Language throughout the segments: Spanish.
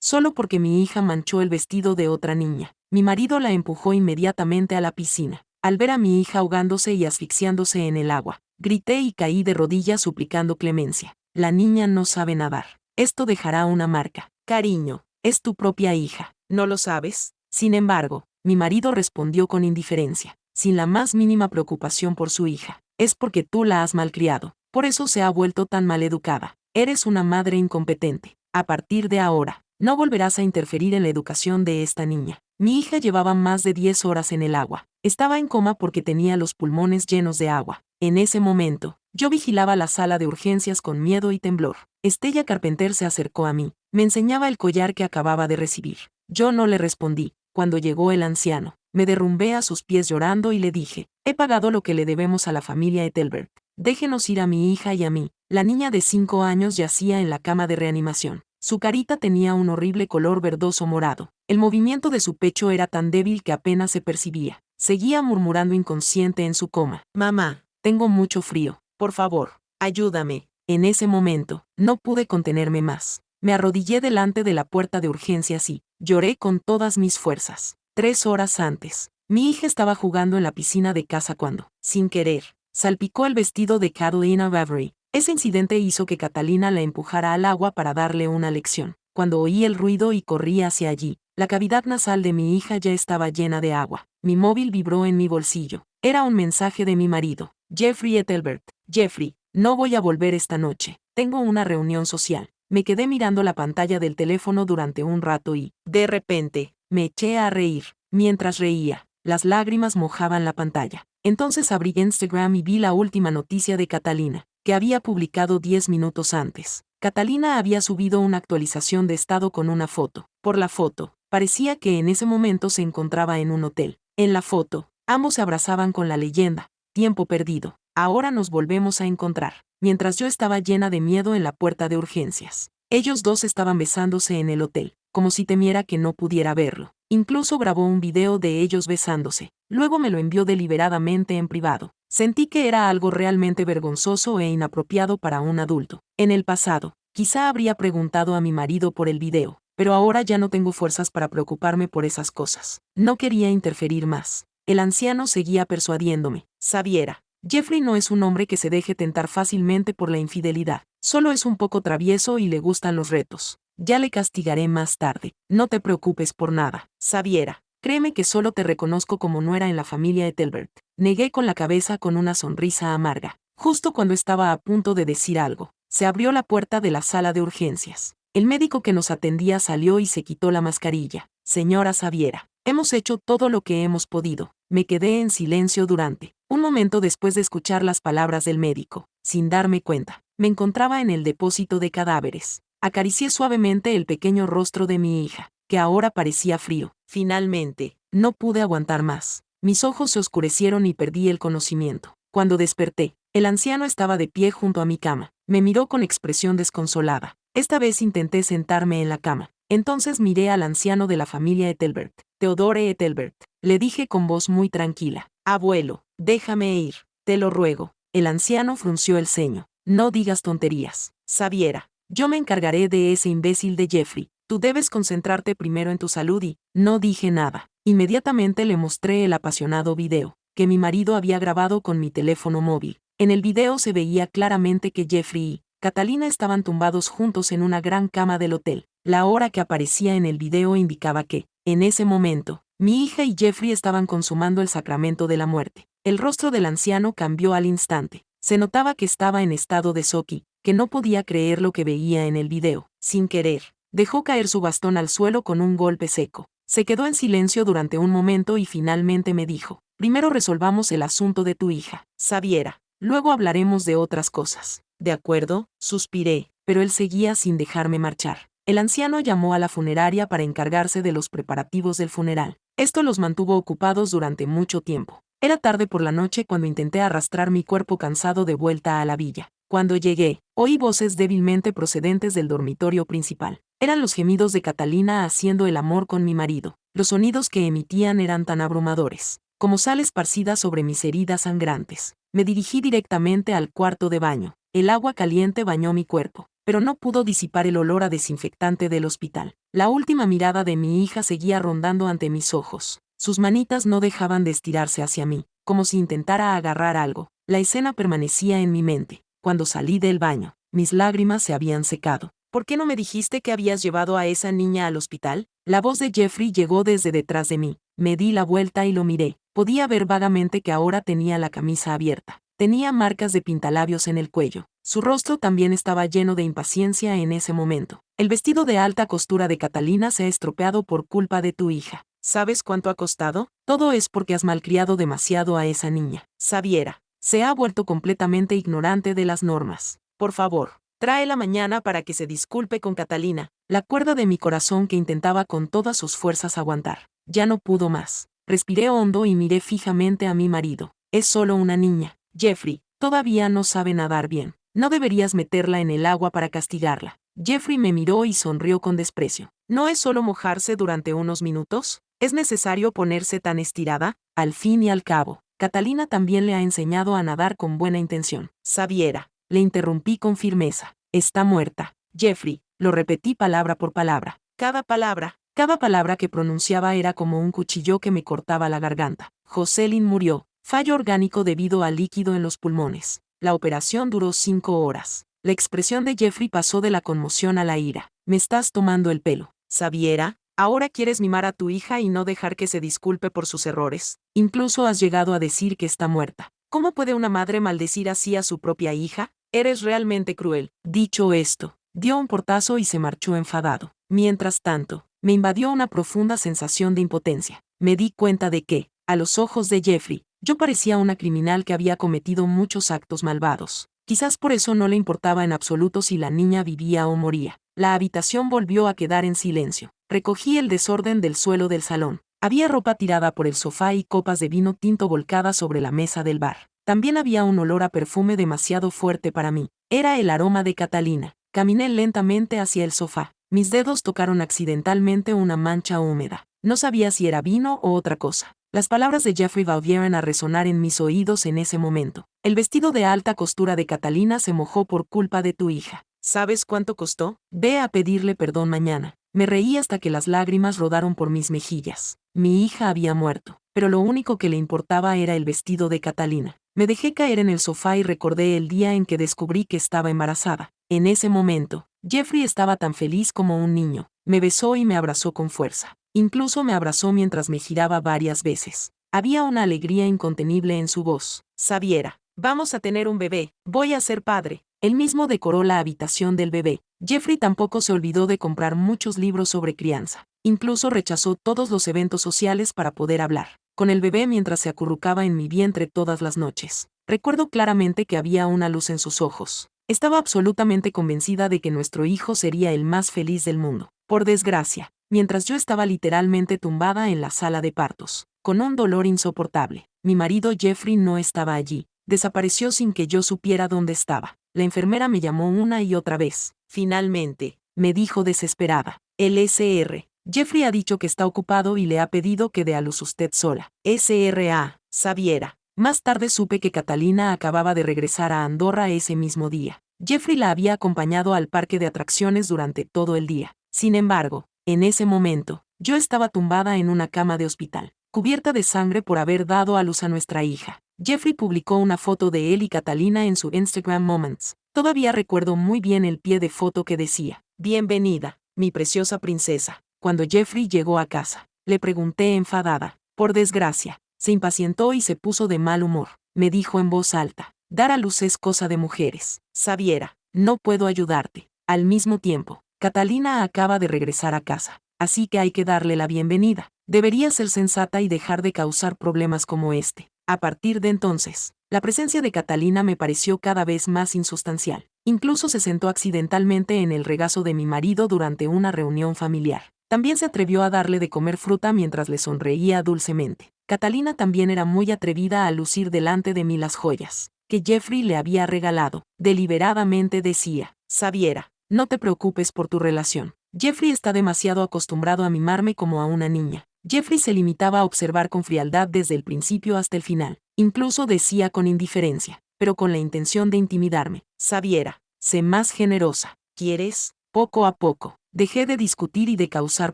solo porque mi hija manchó el vestido de otra niña. Mi marido la empujó inmediatamente a la piscina. Al ver a mi hija ahogándose y asfixiándose en el agua, grité y caí de rodillas suplicando clemencia. La niña no sabe nadar. Esto dejará una marca. Cariño, es tu propia hija. ¿No lo sabes? Sin embargo, mi marido respondió con indiferencia, sin la más mínima preocupación por su hija. Es porque tú la has malcriado. Por eso se ha vuelto tan maleducada. Eres una madre incompetente. A partir de ahora, no volverás a interferir en la educación de esta niña. Mi hija llevaba más de 10 horas en el agua. Estaba en coma porque tenía los pulmones llenos de agua. En ese momento, yo vigilaba la sala de urgencias con miedo y temblor. Estella Carpenter se acercó a mí. Me enseñaba el collar que acababa de recibir. Yo no le respondí. Cuando llegó el anciano, me derrumbé a sus pies llorando y le dije, he pagado lo que le debemos a la familia Ethelbert. Déjenos ir a mi hija y a mí. La niña de 5 años yacía en la cama de reanimación. Su carita tenía un horrible color verdoso morado. El movimiento de su pecho era tan débil que apenas se percibía. Seguía murmurando inconsciente en su coma. Mamá, tengo mucho frío. Por favor, ayúdame. En ese momento, no pude contenerme más. Me arrodillé delante de la puerta de urgencias y lloré con todas mis fuerzas. 3 horas antes, mi hija estaba jugando en la piscina de casa cuando, sin querer, salpicó el vestido de Catalina Avery. Ese incidente hizo que Catalina la empujara al agua para darle una lección. Cuando oí el ruido y corrí hacia allí, la cavidad nasal de mi hija ya estaba llena de agua. Mi móvil vibró en mi bolsillo. Era un mensaje de mi marido, Jeffrey Ethelbert. Jeffrey, no voy a volver esta noche. Tengo una reunión social. Me quedé mirando la pantalla del teléfono durante un rato y, de repente, me eché a reír. Mientras reía, las lágrimas mojaban la pantalla. Entonces abrí Instagram y vi la última noticia de Catalina, que había publicado 10 minutos antes. Catalina había subido una actualización de estado con una foto. Por la foto, parecía que en ese momento se encontraba en un hotel. En la foto, ambos se abrazaban con la leyenda, tiempo perdido. Ahora nos volvemos a encontrar. Mientras yo estaba llena de miedo en la puerta de urgencias. Ellos dos estaban besándose en el hotel, como si temiera que no pudiera verlo. Incluso grabó un video de ellos besándose. Luego me lo envió deliberadamente en privado. Sentí que era algo realmente vergonzoso e inapropiado para un adulto. En el pasado, quizá habría preguntado a mi marido por el video, pero ahora ya no tengo fuerzas para preocuparme por esas cosas. No quería interferir más. El anciano seguía persuadiéndome. Sabiera. Jeffrey no es un hombre que se deje tentar fácilmente por la infidelidad. Solo es un poco travieso y le gustan los retos. Ya le castigaré más tarde. No te preocupes por nada. Sabiera. Créeme que solo te reconozco como nuera en la familia Ethelbert. Negué con la cabeza con una sonrisa amarga. Justo cuando estaba a punto de decir algo, se abrió la puerta de la sala de urgencias. El médico que nos atendía salió y se quitó la mascarilla. Señora Sabiera, hemos hecho todo lo que hemos podido. Me quedé en silencio durante un momento después de escuchar las palabras del médico. Sin darme cuenta, me encontraba en el depósito de cadáveres. Acaricié suavemente el pequeño rostro de mi hija, que ahora parecía frío. Finalmente, no pude aguantar más. Mis ojos se oscurecieron y perdí el conocimiento. Cuando desperté, el anciano estaba de pie junto a mi cama. Me miró con expresión desconsolada. Esta vez intenté sentarme en la cama. Entonces miré al anciano de la familia Ethelbert, Theodore Ethelbert. Le dije con voz muy tranquila: abuelo, déjame ir, te lo ruego. El anciano frunció el ceño. No digas tonterías. Sabiera, yo me encargaré de ese imbécil de Jeffrey. Tú debes concentrarte primero en tu salud y... No dije nada. Inmediatamente le mostré el apasionado video, que mi marido había grabado con mi teléfono móvil. En el video se veía claramente que Jeffrey y Catalina estaban tumbados juntos en una gran cama del hotel. La hora que aparecía en el video indicaba que, en ese momento, mi hija y Jeffrey estaban consumando el sacramento de la muerte. El rostro del anciano cambió al instante. Se notaba que estaba en estado de shock y que no podía creer lo que veía en el video. Sin querer, dejó caer su bastón al suelo con un golpe seco. Se quedó en silencio durante un momento y finalmente me dijo: primero resolvamos el asunto de tu hija, Sabiera. Luego hablaremos de otras cosas. De acuerdo, suspiré, pero él seguía sin dejarme marchar. El anciano llamó a la funeraria para encargarse de los preparativos del funeral. Esto los mantuvo ocupados durante mucho tiempo. Era tarde por la noche cuando intenté arrastrar mi cuerpo cansado de vuelta a la villa. Cuando llegué, oí voces débilmente procedentes del dormitorio principal. Eran los gemidos de Catalina haciendo el amor con mi marido. Los sonidos que emitían eran tan abrumadores, como sal esparcida sobre mis heridas sangrantes. Me dirigí directamente al cuarto de baño. El agua caliente bañó mi cuerpo. pero no pudo disipar el olor a desinfectante del hospital. La última mirada de mi hija seguía rondando ante mis ojos. Sus manitas no dejaban de estirarse hacia mí, como si intentara agarrar algo. La escena permanecía en mi mente. Cuando salí del baño, mis lágrimas se habían secado. ¿Por qué no me dijiste que habías llevado a esa niña al hospital? La voz de Jeffrey llegó desde detrás de mí. Me di la vuelta y lo miré. Podía ver vagamente que ahora tenía la camisa abierta. Tenía marcas de pintalabios en el cuello. Su rostro también estaba lleno de impaciencia en ese momento. El vestido de alta costura de Catalina se ha estropeado por culpa de tu hija. ¿Sabes cuánto ha costado? Todo es porque has malcriado demasiado a esa niña. Sabiera. Se ha vuelto completamente ignorante de las normas. Por favor, tráela mañana para que se disculpe con Catalina. La cuerda de mi corazón que intentaba con todas sus fuerzas aguantar. Ya no pudo más. Respiré hondo y miré fijamente a mi marido. Es solo una niña. Jeffrey, todavía no sabe nadar bien. No deberías meterla en el agua para castigarla. Jeffrey me miró y sonrió con desprecio. ¿No es solo mojarse durante unos minutos? ¿Es necesario ponerse tan estirada? Al fin y al cabo, Catalina también le ha enseñado a nadar con buena intención. Sabiera, le interrumpí con firmeza. Está muerta. Jeffrey, lo repetí palabra por palabra. Cada palabra que pronunciaba era como un cuchillo que me cortaba la garganta. Jocelyn murió. Fallo orgánico debido al líquido en los pulmones. La operación duró 5 horas. La expresión de Jeffrey pasó de la conmoción a la ira. Me estás tomando el pelo. Sabiera, ahora quieres mimar a tu hija y no dejar que se disculpe por sus errores. Incluso has llegado a decir que está muerta. ¿Cómo puede una madre maldecir así a su propia hija? Eres realmente cruel. Dicho esto, dio un portazo y se marchó enfadado. Mientras tanto, me invadió una profunda sensación de impotencia. Me di cuenta de que, a los ojos de Jeffrey, yo parecía una criminal que había cometido muchos actos malvados. Quizás por eso no le importaba en absoluto si la niña vivía o moría. La habitación volvió a quedar en silencio. Recogí el desorden del suelo del salón. Había ropa tirada por el sofá y copas de vino tinto volcadas sobre la mesa del bar. También había un olor a perfume demasiado fuerte para mí. Era el aroma de Catalina. Caminé lentamente hacia el sofá. Mis dedos tocaron accidentalmente una mancha húmeda. No sabía si era vino o otra cosa. Las palabras de Jeffrey volvieron a resonar en mis oídos en ese momento. El vestido de alta costura de Catalina se mojó por culpa de tu hija. ¿Sabes cuánto costó? Ve a pedirle perdón mañana. Me reí hasta que las lágrimas rodaron por mis mejillas. Mi hija había muerto, pero lo único que le importaba era el vestido de Catalina. Me dejé caer en el sofá y recordé el día en que descubrí que estaba embarazada. En ese momento, Jeffrey estaba tan feliz como un niño. Me besó y me abrazó con fuerza. Incluso me abrazó mientras me giraba varias veces. Había una alegría incontenible en su voz. Sabiera, vamos a tener un bebé, voy a ser padre. Él mismo decoró la habitación del bebé. Jeffrey tampoco se olvidó de comprar muchos libros sobre crianza. Incluso rechazó todos los eventos sociales para poder hablar con el bebé mientras se acurrucaba en mi vientre todas las noches. Recuerdo claramente que había una luz en sus ojos. Estaba absolutamente convencida de que nuestro hijo sería el más feliz del mundo. Por desgracia, mientras yo estaba literalmente tumbada en la sala de partos, con un dolor insoportable, mi marido Jeffrey no estaba allí. Desapareció sin que yo supiera dónde estaba. La enfermera me llamó una y otra vez. Finalmente, me dijo desesperada. El SR. Jeffrey ha dicho que está ocupado y le ha pedido que dé a luz usted sola. SRA. Sabiera. Más tarde supe que Catalina acababa de regresar a Andorra ese mismo día. Jeffrey la había acompañado al parque de atracciones durante todo el día. Sin embargo, en ese momento, yo estaba tumbada en una cama de hospital, cubierta de sangre por haber dado a luz a nuestra hija. Jeffrey publicó una foto de él y Catalina en su Instagram Moments. Todavía recuerdo muy bien el pie de foto que decía: "Bienvenida, mi preciosa princesa". Cuando Jeffrey llegó a casa, le pregunté enfadada. Por desgracia, se impacientó y se puso de mal humor. Me dijo en voz alta: "Dar a luz es cosa de mujeres. Sabiera, no puedo ayudarte". Al mismo tiempo, Catalina acaba de regresar a casa, así que hay que darle la bienvenida. Debería ser sensata y dejar de causar problemas como este. A partir de entonces, la presencia de Catalina me pareció cada vez más insustancial. Incluso se sentó accidentalmente en el regazo de mi marido durante una reunión familiar. También se atrevió a darle de comer fruta mientras le sonreía dulcemente. Catalina también era muy atrevida al lucir delante de mí las joyas que Jeffrey le había regalado. Deliberadamente decía: "Sabiera, no te preocupes por tu relación. Jeffrey está demasiado acostumbrado a mimarme como a una niña". Jeffrey se limitaba a observar con frialdad desde el principio hasta el final. Incluso decía con indiferencia, pero con la intención de intimidarme: "Sabiera, sé más generosa". ¿Quieres? Poco a poco, dejé de discutir y de causar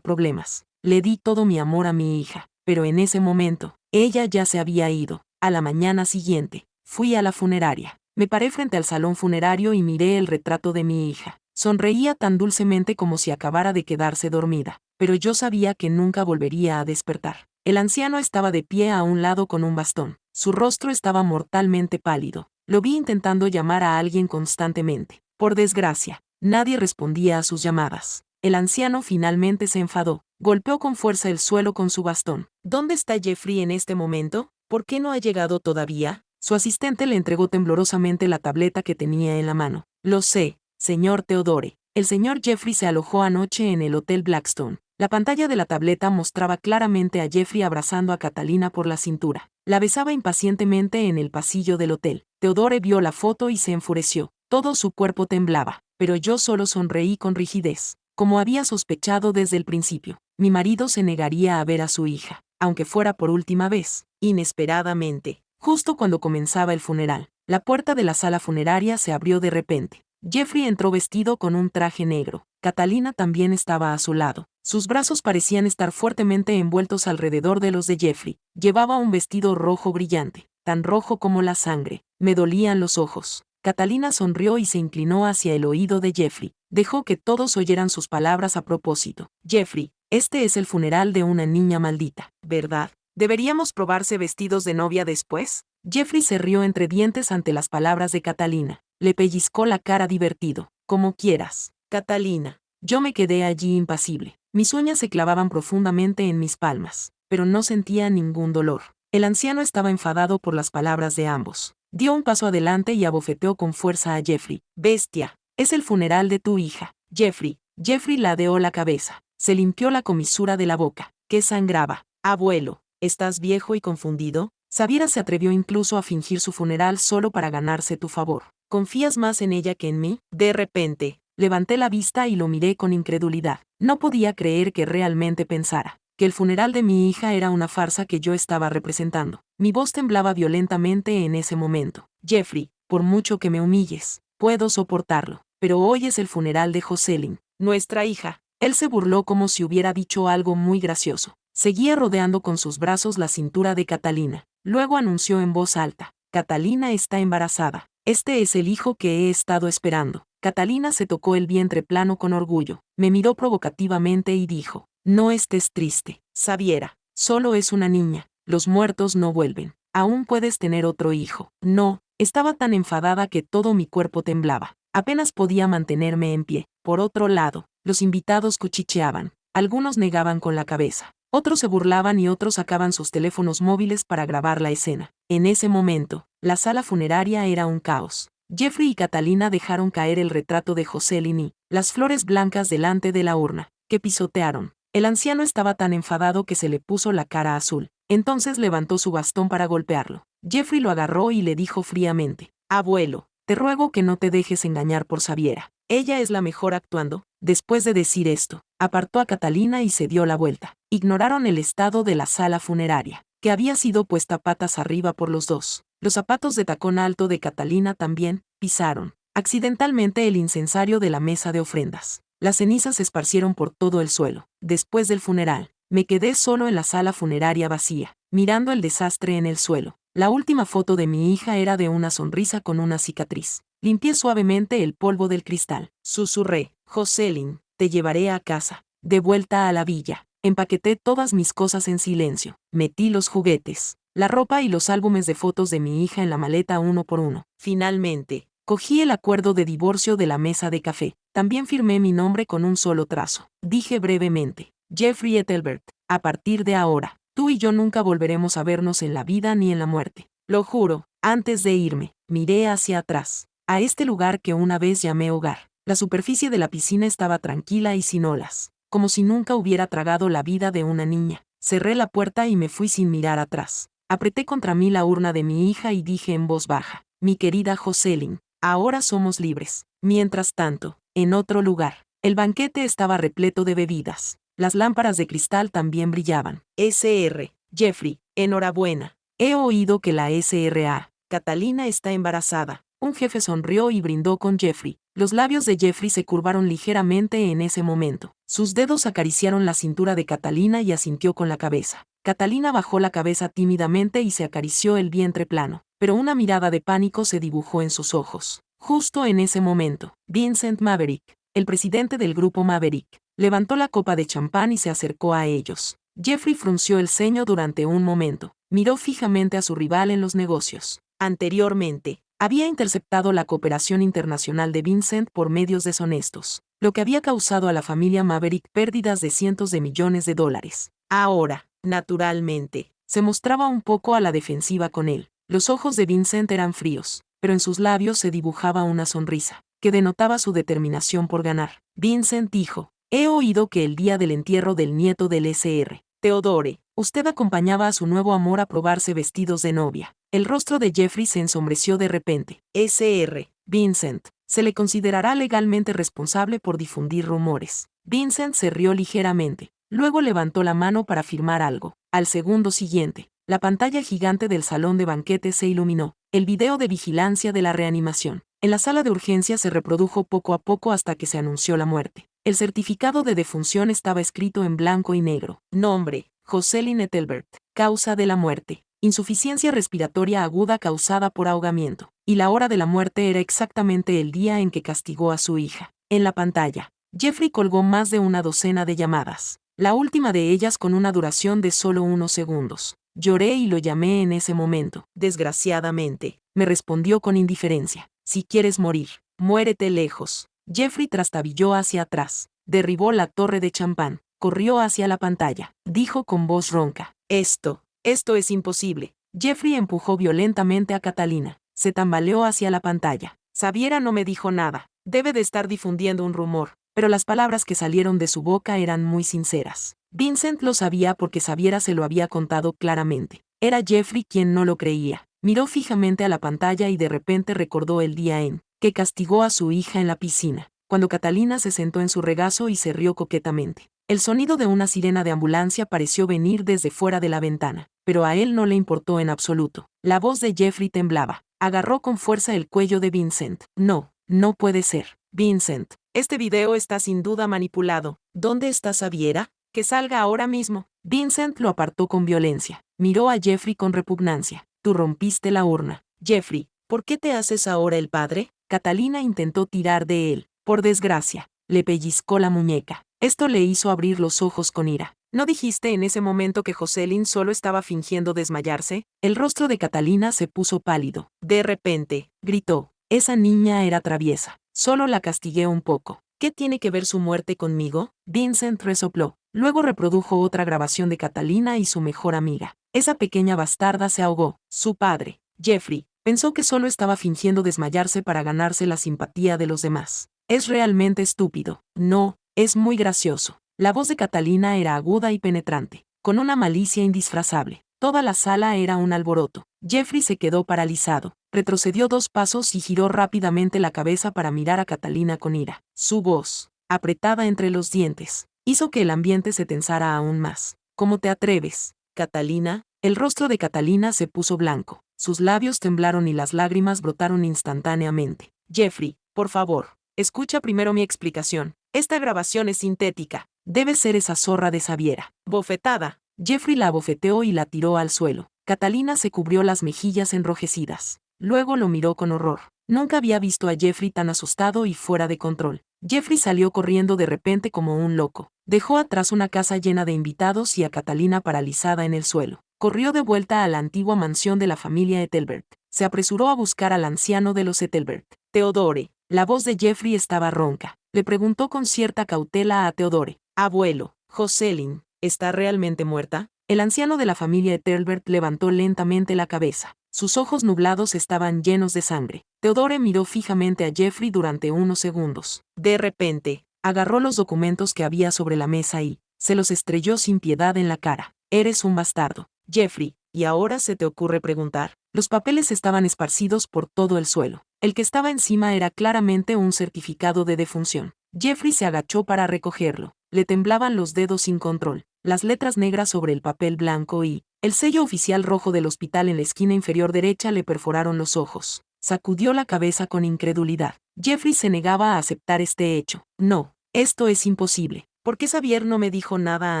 problemas. Le di todo mi amor a mi hija, pero en ese momento, ella ya se había ido. A la mañana siguiente, fui a la funeraria. Me paré frente al salón funerario y miré el retrato de mi hija. Sonreía tan dulcemente como si acabara de quedarse dormida, pero yo sabía que nunca volvería a despertar. El anciano estaba de pie a un lado con un bastón. Su rostro estaba mortalmente pálido. Lo vi intentando llamar a alguien constantemente. Por desgracia, nadie respondía a sus llamadas. El anciano finalmente se enfadó. Golpeó con fuerza el suelo con su bastón. ¿Dónde está Jeffrey en este momento? ¿Por qué no ha llegado todavía? Su asistente le entregó temblorosamente la tableta que tenía en la mano. Lo sé, señor Theodore. El señor Jeffrey se alojó anoche en el Hotel Blackstone. La pantalla de la tableta mostraba claramente a Jeffrey abrazando a Catalina por la cintura. La besaba impacientemente en el pasillo del hotel. Theodore vio la foto y se enfureció. Todo su cuerpo temblaba, pero yo solo sonreí con rigidez. Como había sospechado desde el principio, mi marido se negaría a ver a su hija, aunque fuera por última vez. Inesperadamente, justo cuando comenzaba el funeral, la puerta de la sala funeraria se abrió de repente. Jeffrey entró vestido con un traje negro. Catalina también estaba a su lado. Sus brazos parecían estar fuertemente envueltos alrededor de los de Jeffrey. Llevaba un vestido rojo brillante, tan rojo como la sangre. Me dolían los ojos. Catalina sonrió y se inclinó hacia el oído de Jeffrey. Dejó que todos oyeran sus palabras a propósito. Jeffrey, este es el funeral de una niña maldita, ¿verdad? ¿Deberíamos probarse vestidos de novia después? Jeffrey se rió entre dientes ante las palabras de Catalina. Le pellizcó la cara divertido. Como quieras. Catalina. Yo me quedé allí impasible. Mis uñas se clavaban profundamente en mis palmas, pero no sentía ningún dolor. El anciano estaba enfadado por las palabras de ambos. Dio un paso adelante y abofeteó con fuerza a Jeffrey. Bestia, es el funeral de tu hija. Jeffrey. Jeffrey ladeó la cabeza. Se limpió la comisura de la boca, que sangraba. Abuelo, ¿estás viejo y confundido? Sabiera se atrevió incluso a fingir su funeral solo para ganarse tu favor. ¿Confías más en ella que en mí? De repente, levanté la vista y lo miré con incredulidad. No podía creer que realmente pensara que el funeral de mi hija era una farsa que yo estaba representando. Mi voz temblaba violentamente en ese momento. Jeffrey, por mucho que me humilles, puedo soportarlo. Pero hoy es el funeral de Jocelyn, nuestra hija. Él se burló como si hubiera dicho algo muy gracioso. Seguía rodeando con sus brazos la cintura de Catalina. Luego anunció en voz alta: Catalina está embarazada. Este es el hijo que he estado esperando. Catalina se tocó el vientre plano con orgullo. Me miró provocativamente y dijo: no estés triste, Sabiera. Solo es una niña. Los muertos no vuelven. Aún puedes tener otro hijo. No, estaba tan enfadada que todo mi cuerpo temblaba. Apenas podía mantenerme en pie. Por otro lado, los invitados cuchicheaban. Algunos negaban con la cabeza. Otros se burlaban y otros sacaban sus teléfonos móviles para grabar la escena. En ese momento, la sala funeraria era un caos. Jeffrey y Catalina dejaron caer el retrato de Jocelyn y las flores blancas delante de la urna, que pisotearon. El anciano estaba tan enfadado que se le puso la cara azul. Entonces levantó su bastón para golpearlo. Jeffrey lo agarró y le dijo fríamente: abuelo, te ruego que no te dejes engañar por Sabiera. Ella es la mejor actuando. Después de decir esto, apartó a Catalina y se dio la vuelta. Ignoraron el estado de la sala funeraria, que había sido puesta patas arriba por los dos. Los zapatos de tacón alto de Catalina también pisaron accidentalmente el incensario de la mesa de ofrendas. Las cenizas se esparcieron por todo el suelo. Después del funeral, me quedé solo en la sala funeraria vacía, mirando el desastre en el suelo. La última foto de mi hija era de una sonrisa con una cicatriz. Limpié suavemente el polvo del cristal. Susurré: Jocelyn, te llevaré a casa. De vuelta a la villa, empaqueté todas mis cosas en silencio. Metí los juguetes, la ropa y los álbumes de fotos de mi hija en la maleta uno por uno. Finalmente, cogí el acuerdo de divorcio de la mesa de café. También firmé mi nombre con un solo trazo. Dije brevemente: Jeffrey Ethelbert, a partir de ahora, tú y yo nunca volveremos a vernos en la vida ni en la muerte. Lo juro. Antes de irme, miré hacia atrás, a este lugar que una vez llamé hogar. La superficie de la piscina estaba tranquila y sin olas, como si nunca hubiera tragado la vida de una niña. Cerré la puerta y me fui sin mirar atrás. Apreté contra mí la urna de mi hija y dije en voz baja: mi querida Jocelyn, ahora somos libres. Mientras tanto, en otro lugar, el banquete estaba repleto de bebidas. Las lámparas de cristal también brillaban. Sr. Jeffrey, enhorabuena. He oído que la Sra. Catalina está embarazada. Un jefe sonrió y brindó con Jeffrey. Los labios de Jeffrey se curvaron ligeramente en ese momento. Sus dedos acariciaron la cintura de Catalina y asintió con la cabeza. Catalina bajó la cabeza tímidamente y se acarició el vientre plano, pero una mirada de pánico se dibujó en sus ojos. Justo en ese momento, Vincent Maverick, el presidente del grupo Maverick, levantó la copa de champán y se acercó a ellos. Jeffrey frunció el ceño durante un momento. Miró fijamente a su rival en los negocios. Anteriormente, había interceptado la cooperación internacional de Vincent por medios deshonestos, lo que había causado a la familia Maverick pérdidas de cientos de millones de dólares. Ahora, naturalmente, se mostraba un poco a la defensiva con él. Los ojos de Vincent eran fríos, pero en sus labios se dibujaba una sonrisa, que denotaba su determinación por ganar. Vincent dijo: he oído que el día del entierro del nieto del Sr. Theodore, usted acompañaba a su nuevo amor a probarse vestidos de novia. El rostro de Jeffrey se ensombreció de repente. Sr. Vincent, se le considerará legalmente responsable por difundir rumores. Vincent se rió ligeramente. Luego levantó la mano para firmar algo. Al segundo siguiente, la pantalla gigante del salón de banquetes se iluminó. El video de vigilancia de la reanimación. En la sala de urgencia se reprodujo poco a poco hasta que se anunció la muerte. El certificado de defunción estaba escrito en blanco y negro. Nombre: Jocelyn Ethelbert. Causa de la muerte: insuficiencia respiratoria aguda causada por ahogamiento. Y la hora de la muerte era exactamente el día en que castigó a su hija. En la pantalla, Jeffrey colgó más de una docena de llamadas. La última de ellas con una duración de solo unos segundos. Lloré y lo llamé en ese momento. Desgraciadamente, me respondió con indiferencia. Si quieres morir, muérete lejos. Jeffrey trastabilló hacia atrás. Derribó la torre de champán. Corrió hacia la pantalla. Dijo con voz ronca: Esto es imposible. Jeffrey empujó violentamente a Catalina. Se tambaleó hacia la pantalla. Xaviera no me dijo nada. Debe de estar difundiendo un rumor. Pero las palabras que salieron de su boca eran muy sinceras. Vincent lo sabía porque Xaviera se lo había contado claramente. Era Jeffrey quien no lo creía. Miró fijamente a la pantalla y de repente recordó el día en que castigó a su hija en la piscina, cuando Catalina se sentó en su regazo y se rió coquetamente. El sonido de una sirena de ambulancia pareció venir desde fuera de la ventana, pero a él no le importó en absoluto. La voz de Jeffrey temblaba. Agarró con fuerza el cuello de Vincent. No, no puede ser. Vincent, este video está sin duda manipulado. ¿Dónde está Xaviera? Que salga ahora mismo. Vincent lo apartó con violencia. Miró a Jeffrey con repugnancia. Tú rompiste la urna. Jeffrey, ¿por qué te haces ahora el padre? Catalina intentó tirar de él. Por desgracia, le pellizcó la muñeca. Esto le hizo abrir los ojos con ira. ¿No dijiste en ese momento que Jocelyn solo estaba fingiendo desmayarse? El rostro de Catalina se puso pálido. De repente, gritó: esa niña era traviesa. Solo la castigué un poco. ¿Qué tiene que ver su muerte conmigo? Vincent resopló. Luego reprodujo otra grabación de Catalina y su mejor amiga. Esa pequeña bastarda se ahogó. Su padre, Jeffrey, pensó que solo estaba fingiendo desmayarse para ganarse la simpatía de los demás. Es realmente estúpido. No, es muy gracioso. La voz de Catalina era aguda y penetrante, con una malicia indisfrazable. Toda la sala era un alboroto. Jeffrey se quedó paralizado. Retrocedió 2 pasos y giró rápidamente la cabeza para mirar a Catalina con ira. Su voz, apretada entre los dientes, hizo que el ambiente se tensara aún más. ¿Cómo te atreves, Catalina? El rostro de Catalina se puso blanco. Sus labios temblaron y las lágrimas brotaron instantáneamente. Jeffrey, por favor, escucha primero mi explicación. Esta grabación es sintética. Debe ser esa zorra de Xaviera. Bofetada. Jeffrey la abofeteó y la tiró al suelo. Catalina se cubrió las mejillas enrojecidas. Luego lo miró con horror. Nunca había visto a Jeffrey tan asustado y fuera de control. Jeffrey salió corriendo de repente como un loco. Dejó atrás una casa llena de invitados y a Catalina paralizada en el suelo. Corrió de vuelta a la antigua mansión de la familia Ethelbert. Se apresuró a buscar al anciano de los Ethelbert. Theodore. La voz de Jeffrey estaba ronca. Le preguntó con cierta cautela a Theodore: abuelo, Jocelyn, ¿está realmente muerta? El anciano de la familia Ethelbert levantó lentamente la cabeza. Sus ojos nublados estaban llenos de sangre. Theodore miró fijamente a Jeffrey durante unos segundos. De repente, agarró los documentos que había sobre la mesa y se los estrelló sin piedad en la cara. Eres un bastardo, Jeffrey, ¿y ahora se te ocurre preguntar? Los papeles estaban esparcidos por todo el suelo. El que estaba encima era claramente un certificado de defunción. Jeffrey se agachó para recogerlo. Le temblaban los dedos sin control, las letras negras sobre el papel blanco y el sello oficial rojo del hospital en la esquina inferior derecha le perforaron los ojos. Sacudió la cabeza con incredulidad. Jeffrey se negaba a aceptar este hecho. No, esto es imposible. ¿Por qué Xavier no me dijo nada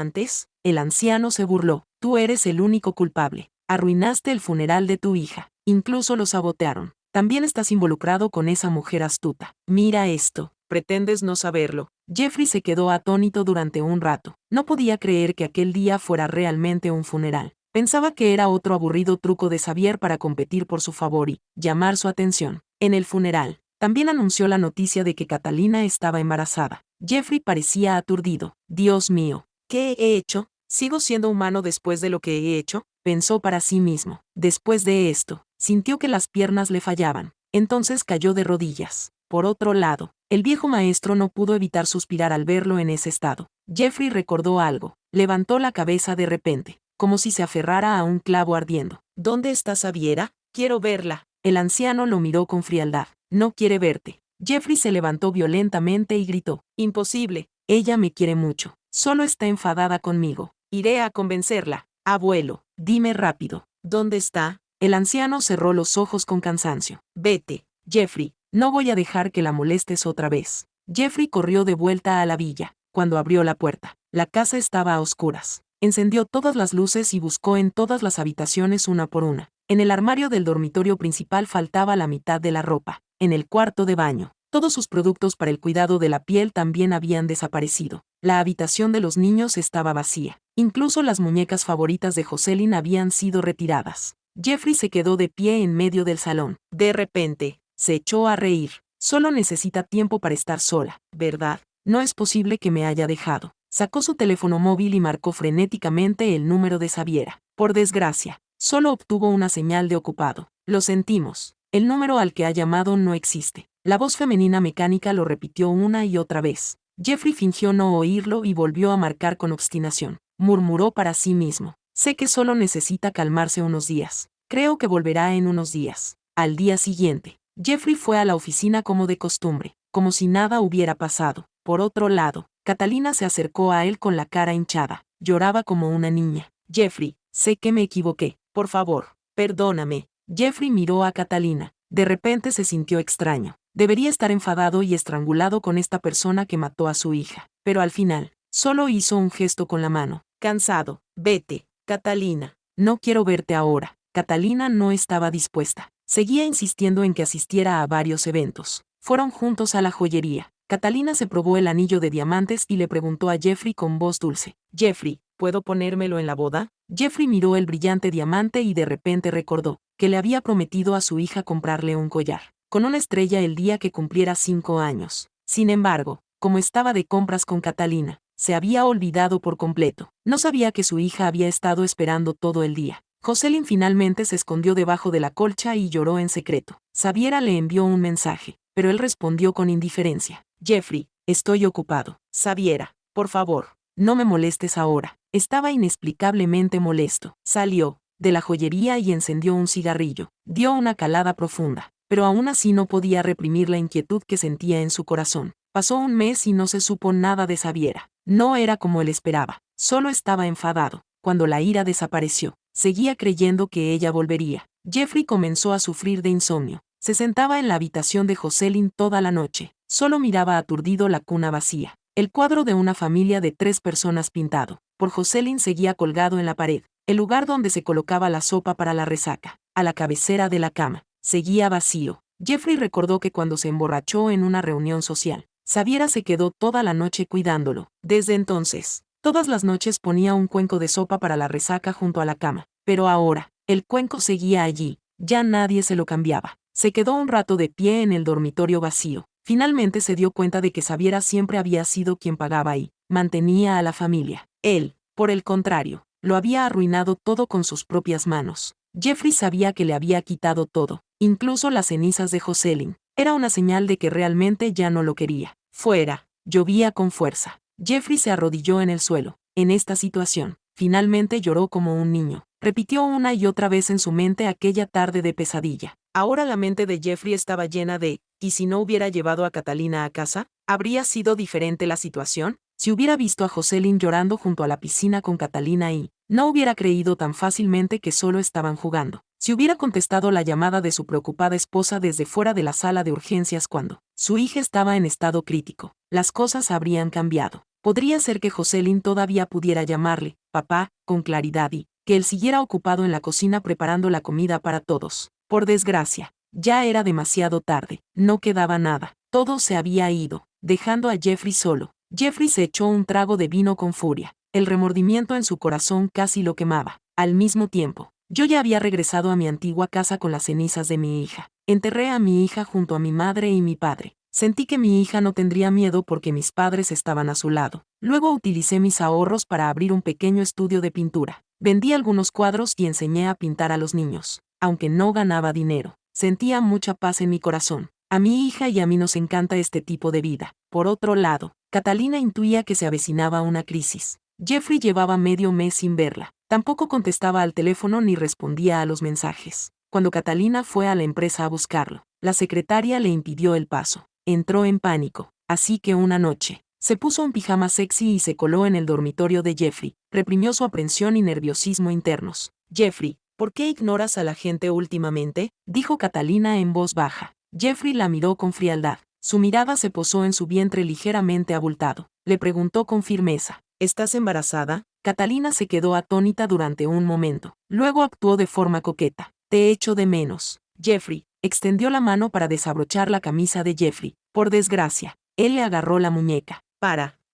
antes? El anciano se burló. Tú eres el único culpable. Arruinaste el funeral de tu hija. Incluso lo sabotearon. También estás involucrado con esa mujer astuta. Mira esto. ¿Pretendes no saberlo? Jeffrey se quedó atónito durante un rato. No podía creer que aquel día fuera realmente un funeral. Pensaba que era otro aburrido truco de Xavier para competir por su favor y llamar su atención. En el funeral, también anunció la noticia de que Catalina estaba embarazada. Jeffrey parecía aturdido. Dios mío, ¿qué he hecho? ¿Sigo siendo humano después de lo que he hecho? Pensó para sí mismo. Después de esto, sintió que las piernas le fallaban. Entonces cayó de rodillas. Por otro lado, el viejo maestro no pudo evitar suspirar al verlo en ese estado. Jeffrey recordó algo. Levantó la cabeza de repente, como si se aferrara a un clavo ardiendo. ¿Dónde está Xaviera? Quiero verla. El anciano lo miró con frialdad. No quiere verte. Jeffrey se levantó violentamente y gritó. Imposible. Ella me quiere mucho. Solo está enfadada conmigo. Iré a convencerla. Abuelo, dime rápido. ¿Dónde está? El anciano cerró los ojos con cansancio. Vete, Jeffrey. No voy a dejar que la molestes otra vez. Jeffrey corrió de vuelta a la villa. Cuando abrió la puerta, la casa estaba a oscuras. Encendió todas las luces y buscó en todas las habitaciones una por una. En el armario del dormitorio principal faltaba la mitad de la ropa. En el cuarto de baño, todos sus productos para el cuidado de la piel también habían desaparecido. La habitación de los niños estaba vacía. Incluso las muñecas favoritas de Jocelyn habían sido retiradas. Jeffrey se quedó de pie en medio del salón. De repente, se echó a reír. Solo necesita tiempo para estar sola, ¿verdad? No es posible que me haya dejado. Sacó su teléfono móvil y marcó frenéticamente el número de Xaviera. Por desgracia, solo obtuvo una señal de ocupado. Lo sentimos. El número al que ha llamado no existe. La voz femenina mecánica lo repitió una y otra vez. Jeffrey fingió no oírlo y volvió a marcar con obstinación. Murmuró para sí mismo. Sé que solo necesita calmarse unos días. Creo que volverá en unos días. Al día siguiente, Jeffrey fue a la oficina como de costumbre, como si nada hubiera pasado. Por otro lado, Catalina se acercó a él con la cara hinchada. Lloraba como una niña. Jeffrey, sé que me equivoqué. Por favor, perdóname. Jeffrey miró a Catalina. De repente se sintió extraño. Debería estar enfadado y estrangulado con esta persona que mató a su hija. Pero al final, solo hizo un gesto con la mano. Cansado. Vete, Catalina. No quiero verte ahora. Catalina no estaba dispuesta. Seguía insistiendo en que asistiera a varios eventos. Fueron juntos a la joyería. Catalina se probó el anillo de diamantes y le preguntó a Jeffrey con voz dulce. Jeffrey, ¿puedo ponérmelo en la boda? Jeffrey miró el brillante diamante y de repente recordó que le había prometido a su hija comprarle un collar, con una estrella el día que cumpliera 5 años. Sin embargo, como estaba de compras con Catalina, se había olvidado por completo. No sabía que su hija había estado esperando todo el día. Jocelyn finalmente se escondió debajo de la colcha y lloró en secreto. Xaviera le envió un mensaje, pero él respondió con indiferencia. Jeffrey, estoy ocupado. Xaviera, por favor, no me molestes ahora. Estaba inexplicablemente molesto. Salió de la joyería y encendió un cigarrillo. Dio una calada profunda, pero aún así no podía reprimir la inquietud que sentía en su corazón. Pasó un mes y no se supo nada de Xaviera. No era como él esperaba. Solo estaba enfadado. Cuando la ira desapareció, seguía creyendo que ella volvería. Jeffrey comenzó a sufrir de insomnio. Se sentaba en la habitación de Jocelyn toda la noche. Solo miraba aturdido la cuna vacía. El cuadro de una familia de 3 personas pintado por Jocelyn seguía colgado en la pared. El lugar donde se colocaba la sopa para la resaca, a la cabecera de la cama, seguía vacío. Jeffrey recordó que cuando se emborrachó en una reunión social, Xaviera se quedó toda la noche cuidándolo. Desde entonces, todas las noches ponía un cuenco de sopa para la resaca junto a la cama. Pero ahora, el cuenco seguía allí. Ya nadie se lo cambiaba. Se quedó un rato de pie en el dormitorio vacío. Finalmente se dio cuenta de que Xaviera siempre había sido quien pagaba y mantenía a la familia. Él, por el contrario, lo había arruinado todo con sus propias manos. Jeffrey sabía que le había quitado todo, incluso las cenizas de Jocelyn. Era una señal de que realmente ya no lo quería. Fuera, llovía con fuerza. Jeffrey se arrodilló en el suelo. En esta situación, finalmente lloró como un niño. Repitió una y otra vez en su mente aquella tarde de pesadilla. Ahora la mente de Jeffrey estaba llena de, ¿y si no hubiera llevado a Catalina a casa? ¿Habría sido diferente la situación? Si hubiera visto a Jocelyn llorando junto a la piscina con Catalina y no hubiera creído tan fácilmente que solo estaban jugando. Si hubiera contestado la llamada de su preocupada esposa desde fuera de la sala de urgencias cuando su hija estaba en estado crítico, las cosas habrían cambiado. Podría ser que Jocelyn todavía pudiera llamarle papá con claridad y que él siguiera ocupado en la cocina preparando la comida para todos. Por desgracia, ya era demasiado tarde, no quedaba nada, todo se había ido, dejando a Jeffrey solo. Jeffrey se echó un trago de vino con furia. El remordimiento en su corazón casi lo quemaba. Al mismo tiempo, yo ya había regresado a mi antigua casa con las cenizas de mi hija. Enterré a mi hija junto a mi madre y mi padre. Sentí que mi hija no tendría miedo porque mis padres estaban a su lado. Luego utilicé mis ahorros para abrir un pequeño estudio de pintura. Vendí algunos cuadros y enseñé a pintar a los niños. Aunque no ganaba dinero, sentía mucha paz en mi corazón. A mi hija y a mí nos encanta este tipo de vida. Por otro lado, Catalina intuía que se avecinaba una crisis. Jeffrey llevaba medio mes sin verla. Tampoco contestaba al teléfono ni respondía a los mensajes. Cuando Catalina fue a la empresa a buscarlo, la secretaria le impidió el paso. Entró en pánico, así que una noche, se puso un pijama sexy y se coló en el dormitorio de Jeffrey. Reprimió su aprensión y nerviosismo internos. Jeffrey, ¿por qué ignoras a la gente últimamente?, dijo Catalina en voz baja. Jeffrey la miró con frialdad. Su mirada se posó en su vientre ligeramente abultado. Le preguntó con firmeza, ¿estás embarazada? Catalina se quedó atónita durante un momento. Luego actuó de forma coqueta. Te echo de menos. Jeffrey extendió la mano para desabrochar la camisa de Jeffrey. Por desgracia, él le agarró la muñeca.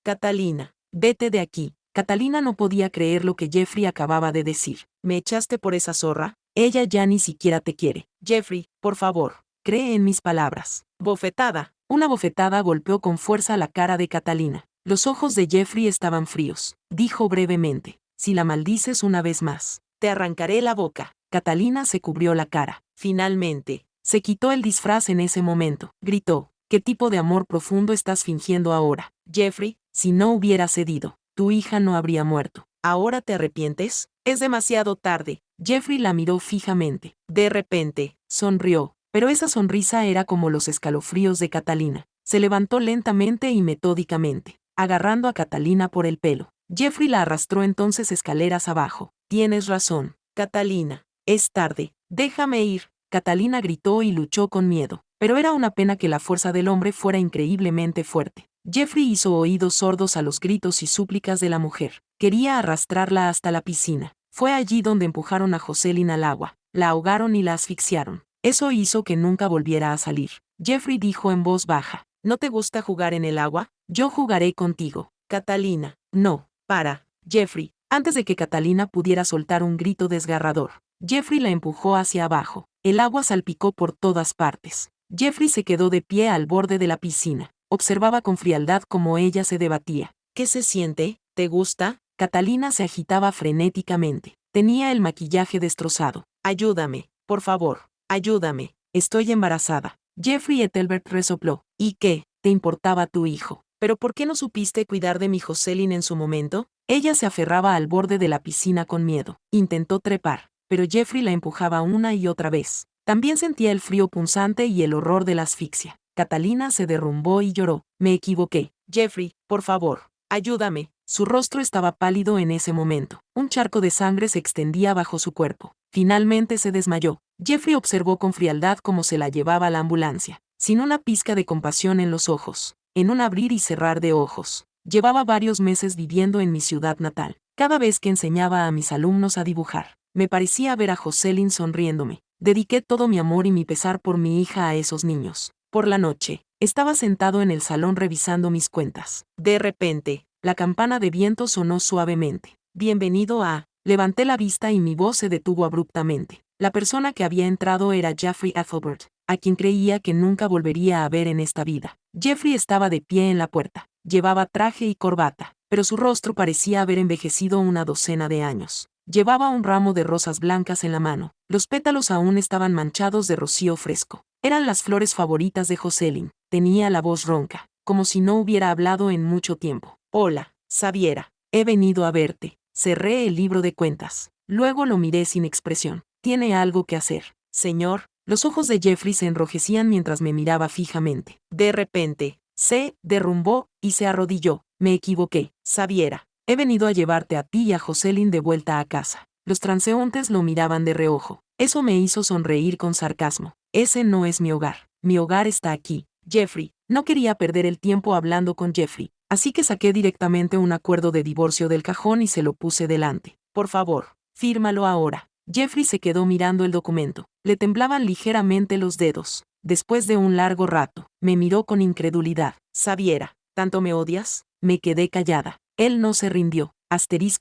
Catalina, vete de aquí. Catalina no podía creer lo que Jeffrey acababa de decir. ¿Me echaste por esa zorra? Ella ya ni siquiera te quiere. Jeffrey, por favor, cree en mis palabras. Bofetada. Una bofetada golpeó con fuerza la cara de Catalina. Los ojos de Jeffrey estaban fríos. Dijo brevemente, si la maldices una vez más, te arrancaré la boca. Catalina se cubrió la cara. Finalmente, se quitó el disfraz en ese momento. Gritó, ¿qué tipo de amor profundo estás fingiendo ahora? Jeffrey, si no hubieras cedido, tu hija no habría muerto. ¿Ahora te arrepientes? Es demasiado tarde. Jeffrey la miró fijamente. De repente, sonrió, pero esa sonrisa era como los escalofríos de Catalina. Se levantó lentamente y metódicamente, agarrando a Catalina por el pelo. Jeffrey la arrastró entonces escaleras abajo. Tienes razón, Catalina. Es tarde. Déjame ir. Catalina gritó y luchó con miedo. Pero era una pena que la fuerza del hombre fuera increíblemente fuerte. Jeffrey hizo oídos sordos a los gritos y súplicas de la mujer. Quería arrastrarla hasta la piscina. Fue allí donde empujaron a Jocelyn al agua. La ahogaron y la asfixiaron. Eso hizo que nunca volviera a salir. Jeffrey dijo en voz baja, ¿no te gusta jugar en el agua? Yo jugaré contigo. Catalina, no, para. Jeffrey, antes de que Catalina pudiera soltar un grito desgarrador, Jeffrey la empujó hacia abajo. El agua salpicó por todas partes. Jeffrey se quedó de pie al borde de la piscina. Observaba con frialdad cómo ella se debatía. ¿Qué se siente? ¿Te gusta? Catalina se agitaba frenéticamente. Tenía el maquillaje destrozado. Ayúdame, por favor, ayúdame. Estoy embarazada. Jeffrey Ethelbert resopló. ¿Y qué? ¿Te importaba tu hijo? ¿Pero por qué no supiste cuidar de mi Jocelyn en su momento? Ella se aferraba al borde de la piscina con miedo. Intentó trepar, pero Jeffrey la empujaba una y otra vez. También sentía el frío punzante y el horror de la asfixia. Catalina se derrumbó y lloró. Me equivoqué. Jeffrey, por favor, ayúdame. Su rostro estaba pálido en ese momento. Un charco de sangre se extendía bajo su cuerpo. Finalmente se desmayó. Jeffrey observó con frialdad cómo se la llevaba a la ambulancia, sin una pizca de compasión en los ojos, en un abrir y cerrar de ojos. Llevaba varios meses viviendo en mi ciudad natal. Cada vez que enseñaba a mis alumnos a dibujar, me parecía ver a Jocelyn sonriéndome. Dediqué todo mi amor y mi pesar por mi hija a esos niños. Por la noche, estaba sentado en el salón revisando mis cuentas. De repente, la campana de viento sonó suavemente. Bienvenido a... Levanté la vista y mi voz se detuvo abruptamente. La persona que había entrado era Jeffrey Ethelbert, a quien creía que nunca volvería a ver en esta vida. Jeffrey estaba de pie en la puerta. Llevaba traje y corbata, pero su rostro parecía haber envejecido una docena de años. Llevaba un ramo de rosas blancas en la mano. Los pétalos aún estaban manchados de rocío fresco. Eran las flores favoritas de Jocelyn. Tenía la voz ronca, como si no hubiera hablado en mucho tiempo. Hola, Xaviera. He venido a verte. Cerré el libro de cuentas. Luego lo miré sin expresión. Tiene algo que hacer. Señor. Los ojos de Jeffrey se enrojecían mientras me miraba fijamente. De repente, se derrumbó y se arrodilló. Me equivoqué. Xaviera. He venido a llevarte a ti y a Jocelyn de vuelta a casa. Los transeúntes lo miraban de reojo. Eso me hizo sonreír con sarcasmo. Ese no es mi hogar. Mi hogar está aquí, Jeffrey. No quería perder el tiempo hablando con Jeffrey, así que saqué directamente un acuerdo de divorcio del cajón y se lo puse delante. Por favor, fírmalo ahora. Jeffrey se quedó mirando el documento. Le temblaban ligeramente los dedos. Después de un largo rato, me miró con incredulidad. Sabiera, ¿tanto me odias? Me quedé callada. Él no se rindió.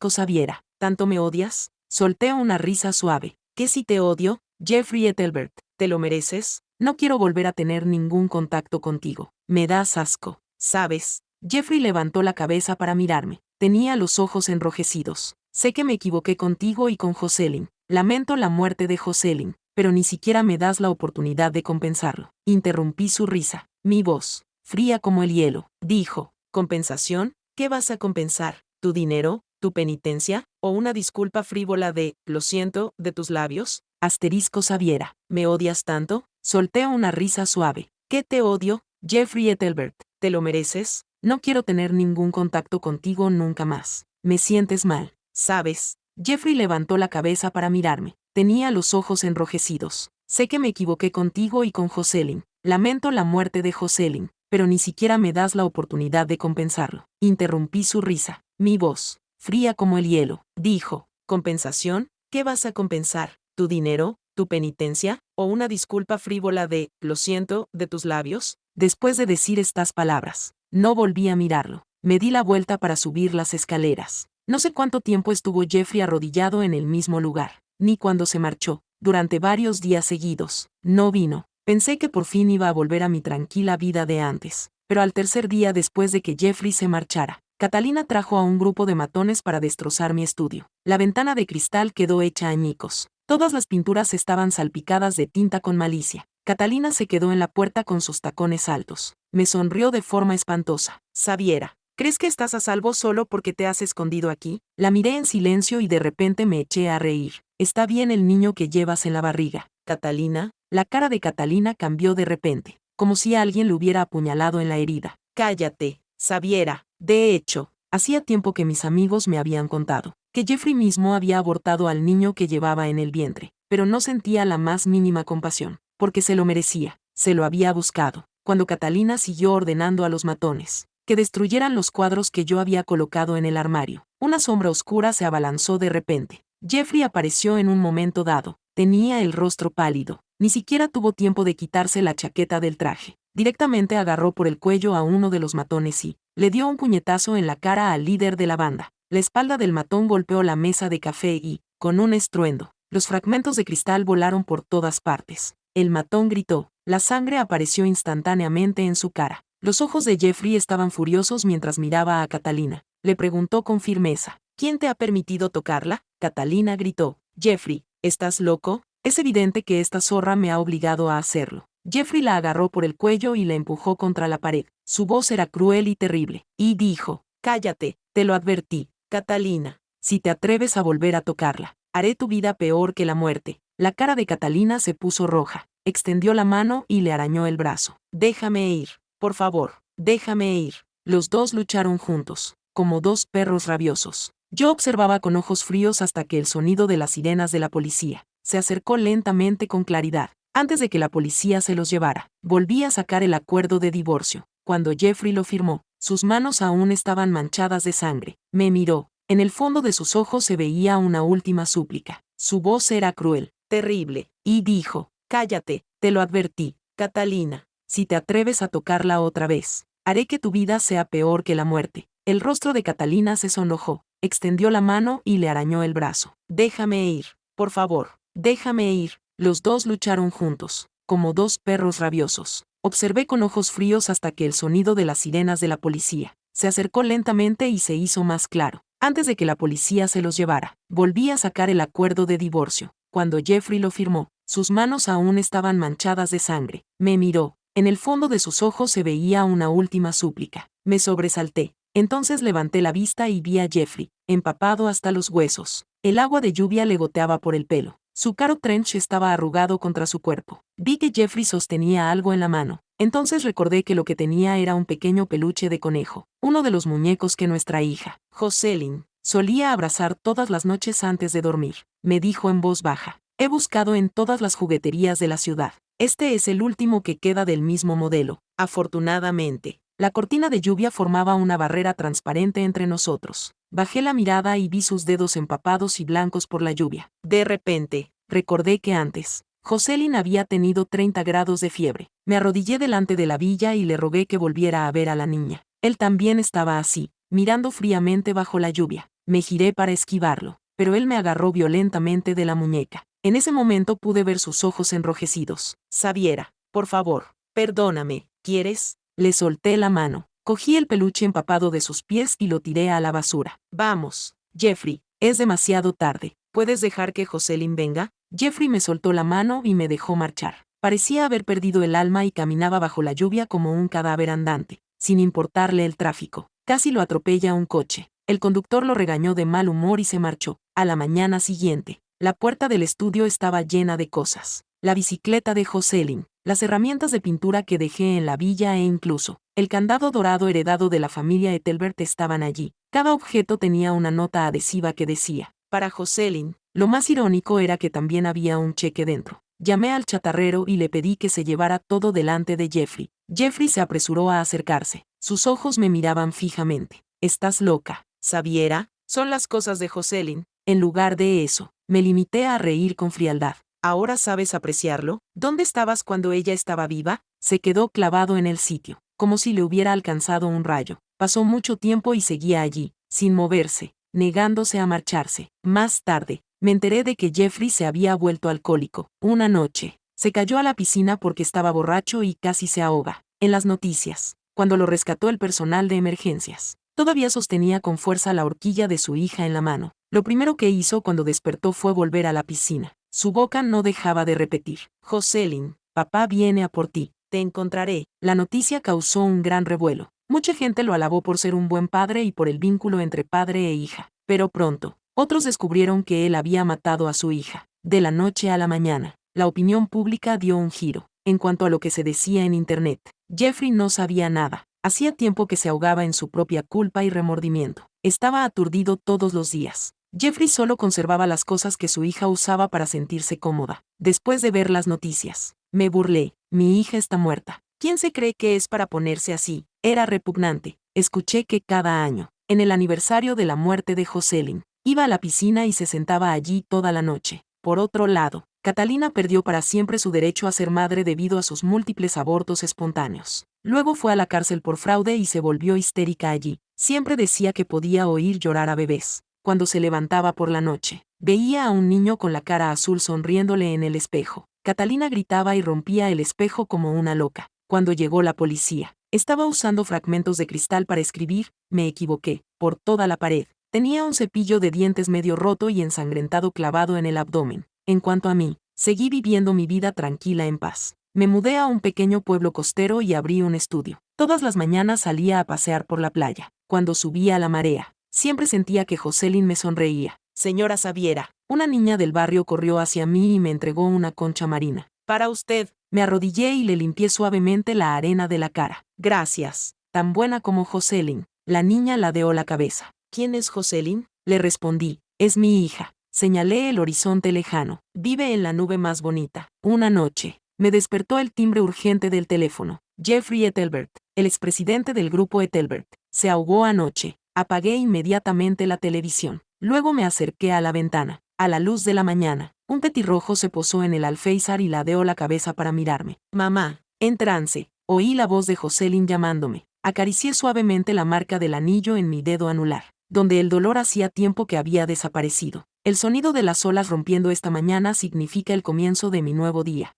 Sabiera, ¿tanto me odias? Solté una risa suave. ¿Qué si te odio? Jeffrey Ethelbert, ¿te lo mereces? No quiero volver a tener ningún contacto contigo. Me das asco. ¿Sabes? Jeffrey levantó la cabeza para mirarme. Tenía los ojos enrojecidos. Sé que me equivoqué contigo y con Jocelyn. Lamento la muerte de Jocelyn, pero ni siquiera me das la oportunidad de compensarlo. Interrumpí su risa. Mi voz, fría como el hielo, dijo: ¿compensación? ¿Qué vas a compensar? ¿Tu dinero? ¿Tu penitencia? ¿O una disculpa frívola de, lo siento, de tus labios? Sabiera, ¿me odias tanto? Solté una risa suave. ¿Qué te odio? Jeffrey Ethelbert, ¿te lo mereces? No quiero tener ningún contacto contigo nunca más. Me sientes mal, ¿sabes? Jeffrey levantó la cabeza para mirarme. Tenía los ojos enrojecidos. Sé que me equivoqué contigo y con Jocelyn. Lamento la muerte de Jocelyn, pero ni siquiera me das la oportunidad de compensarlo. Interrumpí su risa. Mi voz, fría como el hielo, dijo: ¿compensación? ¿Qué vas a compensar? ¿Tu dinero? ¿Tu penitencia? ¿O una disculpa frívola de, lo siento, de tus labios? Después de decir estas palabras, no volví a mirarlo. Me di la vuelta para subir las escaleras. No sé cuánto tiempo estuvo Jeffrey arrodillado en el mismo lugar, ni cuando se marchó. Durante varios días seguidos, no vino. Pensé que por fin iba a volver a mi tranquila vida de antes. Pero al tercer día después de que Jeffrey se marchara, Catalina trajo a un grupo de matones para destrozar mi estudio. La ventana de cristal quedó hecha añicos. Todas las pinturas estaban salpicadas de tinta con malicia. Catalina se quedó en la puerta con sus tacones altos. Me sonrió de forma espantosa. Sabiera, ¿crees que estás a salvo solo porque te has escondido aquí? La miré en silencio y de repente me eché a reír. Está bien el niño que llevas en la barriga, Catalina. La cara de Catalina cambió de repente, como si alguien le hubiera apuñalado en la herida. Cállate, Sabiera. De hecho, hacía tiempo que mis amigos me habían contado que Jeffrey mismo había abortado al niño que llevaba en el vientre, pero no sentía la más mínima compasión, porque se lo merecía, se lo había buscado. Cuando Catalina siguió ordenando a los matones que destruyeran los cuadros que yo había colocado en el armario, una sombra oscura se abalanzó de repente. Jeffrey apareció en un momento dado. Tenía el rostro pálido. Ni siquiera tuvo tiempo de quitarse la chaqueta del traje. Directamente agarró por el cuello a uno de los matones y le dio un puñetazo en la cara al líder de la banda. La espalda del matón golpeó la mesa de café y, con un estruendo, los fragmentos de cristal volaron por todas partes. El matón gritó. La sangre apareció instantáneamente en su cara. Los ojos de Jeffrey estaban furiosos mientras miraba a Catalina. Le preguntó con firmeza: ¿quién te ha permitido tocarla? Catalina gritó: Jeffrey, ¿estás loco? Es evidente que esta zorra me ha obligado a hacerlo. Jeffrey la agarró por el cuello y la empujó contra la pared. Su voz era cruel y terrible, y dijo: cállate, te lo advertí, Catalina. Si te atreves a volver a tocarla, haré tu vida peor que la muerte. La cara de Catalina se puso roja. Extendió la mano y le arañó el brazo. Déjame ir, por favor, déjame ir. Los dos lucharon juntos, como dos perros rabiosos. Yo observaba con ojos fríos hasta que el sonido de las sirenas de la policía se acercó lentamente con claridad. Antes de que la policía se los llevara, volví a sacar el acuerdo de divorcio. Cuando Jeffrey lo firmó, sus manos aún estaban manchadas de sangre. Me miró. En el fondo de sus ojos se veía una última súplica. Su voz era cruel, terrible, y dijo: cállate, te lo advertí, Catalina. Si te atreves a tocarla otra vez, haré que tu vida sea peor que la muerte. El rostro de Catalina se sonrojó. Extendió la mano y le arañó el brazo. Déjame ir, por favor, déjame ir. Los dos lucharon juntos, como dos perros rabiosos. Observé con ojos fríos hasta que el sonido de las sirenas de la policía se acercó lentamente y se hizo más claro. Antes de que la policía se los llevara, volví a sacar el acuerdo de divorcio. Cuando Jeffrey lo firmó, sus manos aún estaban manchadas de sangre. Me miró. En el fondo de sus ojos se veía una última súplica. Me sobresalté. Entonces levanté la vista y vi a Jeffrey, empapado hasta los huesos. El agua de lluvia le goteaba por el pelo. Su caro trench estaba arrugado contra su cuerpo. Vi que Jeffrey sostenía algo en la mano. Entonces recordé que lo que tenía era un pequeño peluche de conejo, uno de los muñecos que nuestra hija, Jocelyn, solía abrazar todas las noches antes de dormir. Me dijo en voz baja: He buscado en todas las jugueterías de la ciudad. Este es el último que queda del mismo modelo. Afortunadamente, la cortina de lluvia formaba una barrera transparente entre nosotros. Bajé la mirada y vi sus dedos empapados y blancos por la lluvia. De repente, recordé que antes, Jocelyn había tenido 30 grados de fiebre. Me arrodillé delante de la villa y le rogué que volviera a ver a la niña. Él también estaba así, mirando fríamente bajo la lluvia. Me giré para esquivarlo, pero él me agarró violentamente de la muñeca. En ese momento pude ver sus ojos enrojecidos. Xaviera, por favor, perdóname, ¿quieres? Le solté la mano. Cogí el peluche empapado de sus pies y lo tiré a la basura. Vamos, Jeffrey, es demasiado tarde. ¿Puedes dejar que Jocelyn venga? Jeffrey me soltó la mano y me dejó marchar. Parecía haber perdido el alma y caminaba bajo la lluvia como un cadáver andante, sin importarle el tráfico. Casi lo atropella un coche. El conductor lo regañó de mal humor y se marchó. A la mañana siguiente, la puerta del estudio estaba llena de cosas. La bicicleta de Jocelyn, las herramientas de pintura que dejé en la villa e incluso el candado dorado heredado de la familia Ethelbert estaban allí. Cada objeto tenía una nota adhesiva que decía, para Jocelyn. Lo más irónico era que también había un cheque dentro. Llamé al chatarrero y le pedí que se llevara todo delante de Jeffrey. Jeffrey se apresuró a acercarse. Sus ojos me miraban fijamente. ¿Estás loca, Xaviera? Son las cosas de Jocelyn. En lugar de eso, me limité a reír con frialdad. ¿Ahora sabes apreciarlo? ¿Dónde estabas cuando ella estaba viva? Se quedó clavado en el sitio, como si le hubiera alcanzado un rayo. Pasó mucho tiempo y seguía allí, sin moverse, negándose a marcharse. Más tarde, me enteré de que Jeffrey se había vuelto alcohólico. Una noche, se cayó a la piscina porque estaba borracho y casi se ahoga. En las noticias, cuando lo rescató el personal de emergencias, todavía sostenía con fuerza la horquilla de su hija en la mano. Lo primero que hizo cuando despertó fue volver a la piscina. Su boca no dejaba de repetir, Jocelyn, papá viene a por ti, te encontraré. La noticia causó un gran revuelo. Mucha gente lo alabó por ser un buen padre y por el vínculo entre padre e hija. Pero pronto, otros descubrieron que él había matado a su hija. De la noche a la mañana, la opinión pública dio un giro. En cuanto a lo que se decía en Internet, Jeffrey no sabía nada. Hacía tiempo que se ahogaba en su propia culpa y remordimiento. Estaba aturdido todos los días. Jeffrey solo conservaba las cosas que su hija usaba para sentirse cómoda. Después de ver las noticias, me burlé. Mi hija está muerta. ¿Quién se cree que es para ponerse así? Era repugnante. Escuché que cada año, en el aniversario de la muerte de Jocelyn, iba a la piscina y se sentaba allí toda la noche. Por otro lado, Catalina perdió para siempre su derecho a ser madre debido a sus múltiples abortos espontáneos. Luego fue a la cárcel por fraude y se volvió histérica allí. Siempre decía que podía oír llorar a bebés. Cuando se levantaba por la noche, veía a un niño con la cara azul sonriéndole en el espejo. Catalina gritaba y rompía el espejo como una loca. Cuando llegó la policía, estaba usando fragmentos de cristal para escribir, me equivoqué, por toda la pared. Tenía un cepillo de dientes medio roto y ensangrentado clavado en el abdomen. En cuanto a mí, seguí viviendo mi vida tranquila en paz. Me mudé a un pequeño pueblo costero y abrí un estudio. Todas las mañanas salía a pasear por la playa. Cuando subía la marea, siempre sentía que Jocelyn me sonreía. Señora Xaviera, una niña del barrio corrió hacia mí y me entregó una concha marina. Para usted. Me arrodillé y le limpié suavemente la arena de la cara. Gracias. Tan buena como Jocelyn. La niña ladeó la cabeza. ¿Quién es Jocelyn? Le respondí. Es mi hija. Señalé el horizonte lejano. Vive en la nube más bonita. Una noche, me despertó el timbre urgente del teléfono. Jeffrey Ethelbert, el expresidente del grupo Ethelbert, se ahogó anoche. Apagué inmediatamente la televisión. Luego me acerqué a la ventana. A la luz de la mañana, un petirrojo se posó en el alféizar y ladeó la cabeza para mirarme. Mamá, en trance. Oí la voz de Jocelyn llamándome. Acaricié suavemente la marca del anillo en mi dedo anular, donde el dolor hacía tiempo que había desaparecido. El sonido de las olas rompiendo esta mañana significa el comienzo de mi nuevo día.